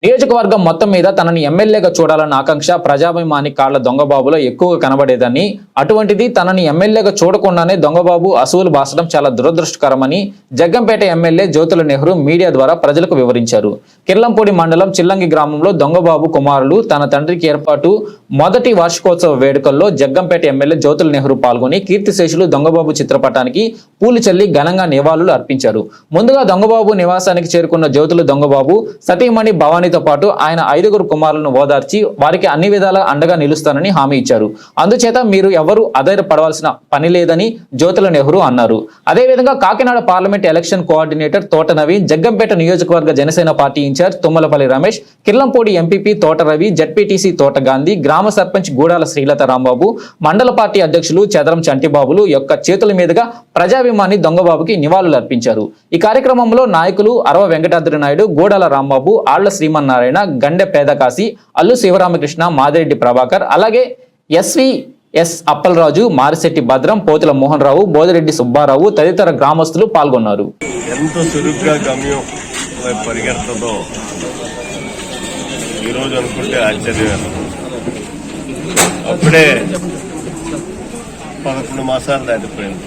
నియోజకవర్గం మొత్తం మీద తనని ఎమ్మెల్యేగా చూడాలన్న ఆకాంక్ష ప్రజాభిమాని కాళ్ల దొంగబాబులో ఎక్కువగా కనబడేదని, అటువంటిది తనని ఎమ్మెల్యేగా చూడకుండానే దొంగబాబు అసూలు బాసడం చాలా దురదృష్టకరమని జగ్గంపేట ఎమ్మెల్యే జ్యోతుల నెహ్రూ మీడియా ద్వారా ప్రజలకు వివరించారు. కిర్లంపూడి మండలం చిల్లంగి గ్రామంలో దొంగబాబు కుమారులు తన తండ్రికి ఏర్పాటు మొదటి వార్షికోత్సవ వేడుకల్లో జగ్గంపేట ఎమ్మెల్యే జ్యోతుల నెహ్రూ పాల్గొని కీర్తిశేషులు దొంగబాబు చిత్రపటానికి పూలు చల్లి ఘనంగా నివాళులు అర్పించారు. ముందుగా దొంగబాబు నివాసానికి చేరుకున్న జ్యోతుల దొంగబాబు సతీమణి భవానీ తో పాటు ఆయన 5 కుమారులను ఓదార్చి వారికి అన్ని విధాలా అండగా నిలుస్తానని హామీ ఇచ్చారు. అందుచేత మీరు ఎవరు అధైర్యపడవలసిన పని లేదని జ్యోతుల నెహ్రూ అన్నారు. అదేవిధంగా కాకినాడ పార్లమెంట్ ఎలక్షన్ కోఆర్డినేటర్ తోట నవీన్, జగ్గంపేట నియోజకవర్గ Janasena party incharge Tummalapalli Ramesh, Kirlampudi MPP Thota Ravi, ZPTC తోట గాంధీ, గ్రామ సర్పంచ్ గూడాల శ్రీలత రాంబాబు, మండల పార్టీ అధ్యక్షులు చదరం చంటిబాబులు యొక్క చేతుల మీదుగా ప్రజాభిమాని దొంగబాబుకి నివాళులు అర్పించారు. ఈ కార్యక్రమంలో నాయకులు అరవ వెంకటాద్రి నాయుడు, గూడాల రాంబాబు, ఆళ్ల శ్రీమన్నారాయణ, గండె పేదకాశి, అల్లు శివరామకృష్ణ, మాదిరెడ్డి ప్రభాకర్, అలాగే ఎస్ అప్పలరాజు, మారిశెట్టి భద్రం, పోతుల మోహన్ రావు, బోదిరెడ్డి సుబ్బారావు తదితర గ్రామస్తులు పాల్గొన్నారు. ఎంత చురుగ్గా గమ్యం పరిగెడుతుందో ఈరోజు అనుకుంటే ఆశ్చర్యం. అప్పుడే 11 మాసాలు దాటిపోయింది.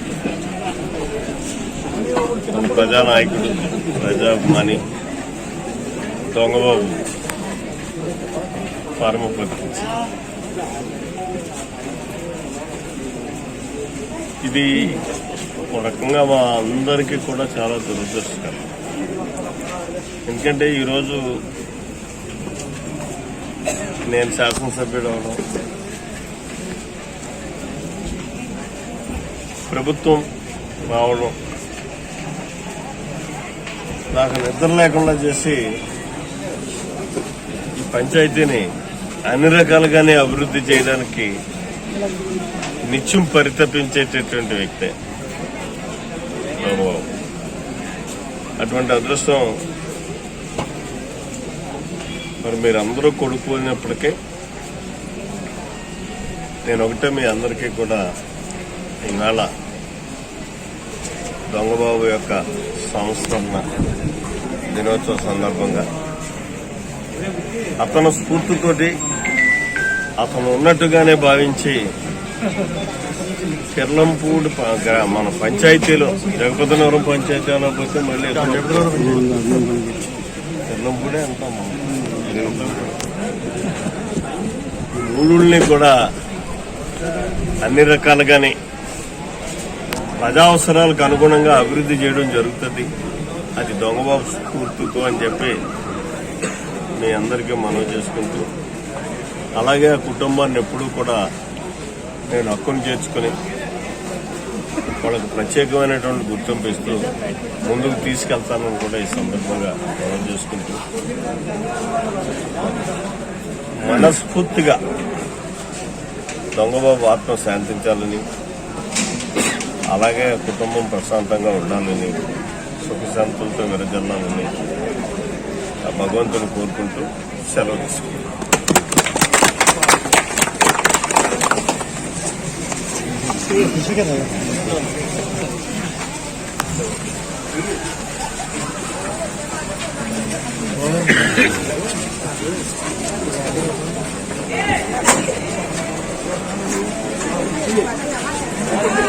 ప్రజానాయకుడు, ప్రజాభిమాని దొంగబాబు పరమపతించి ఇది ఒక రకంగా మా అందరికీ కూడా చాలా దురదృష్టకరం. ఎందుకంటే ఈరోజు నేను శాసనసభ్యుడు అవడం, ప్రభుత్వం రావడం నాకు నిద్ర లేకుండా చేసి ఈ పంచాయతీని అన్ని రకాలుగానే అభివృద్ధి చేయడానికి నిత్యం పరితపించేటటువంటి వ్యక్తే దొంగబాబు. అటువంటి అదృష్టం మరి మీరందరూ కొడుకున్నప్పటికీ నేను ఒకటే మీ అందరికీ కూడా ఈవేళ దొంగబాబు యొక్క సంస్మరణ దినోత్సవ సందర్భంగా అతను స్ఫూర్తితోటి అతను ఉన్నట్టుగానే భావించి కిర్లంపూడి మన పంచాయతీలో జగపతినగరం పంచాయతీలో పోతే మళ్ళీ కిర్లంపూడే అంటాం. ఊళ్ళని కూడా అన్ని రకాలుగానే ప్రజా అవసరాలకు అనుగుణంగా అభివృద్ధి చేయడం జరుగుతుంది. అది దొంగబాబు స్ఫూర్తితో అని చెప్పి మీ అందరికీ మనవి చేసుకుంటూ, అలాగే ఆ కుటుంబాన్ని ఎప్పుడూ కూడా నేను హక్కును చేర్చుకుని వాళ్ళకు ప్రత్యేకమైనటువంటి గుర్తింపు ఇస్తూ ముందుకు తీసుకెళ్తానని కూడా ఈ సందర్భంగా మనవి చేసుకుంటూ, మనస్ఫూర్తిగా దొంగబాబు ఆత్మ శాంతించాలని, అలాగే కుటుంబం ప్రశాంతంగా ఉండాలని, సుఖశాంతులతో విరజల్లాలని ఆ భగవంతుని కోరుకుంటూ సెలవు తీసుకుంటాం.